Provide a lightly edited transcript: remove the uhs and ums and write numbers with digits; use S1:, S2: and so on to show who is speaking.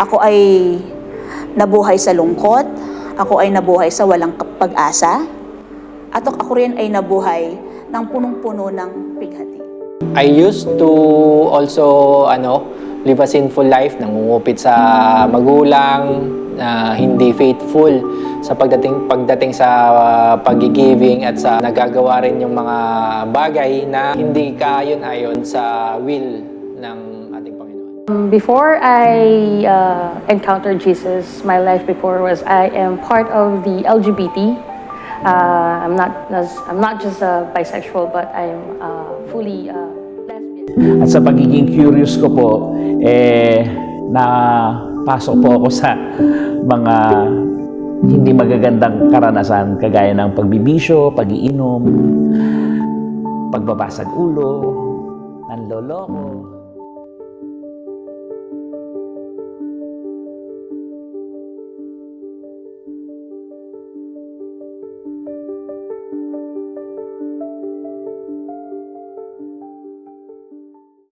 S1: Ako ay nabuhay sa lungkot, ako ay nabuhay sa walang pag-asa, at ako rin ay nabuhay ng punong-puno ng pighati.
S2: I used to also live a sinful life, nangungupit sa magulang, hindi faithful sa pagdating sa pag-giving at sa nagagawa rin yung mga bagay na hindi kaayon-ayon sa will ng ating Panginoon.
S3: Before I encountered Jesus, my life before was I am part of the LGBT. I'm not just bisexual, but I'm fully lesbian.
S4: At sa pagiging curious ko po, napasok po ako sa mga hindi magagandang karanasan kagaya ng pagbibisyo, pag-iinom, pagbabasag ulo, nanloloko.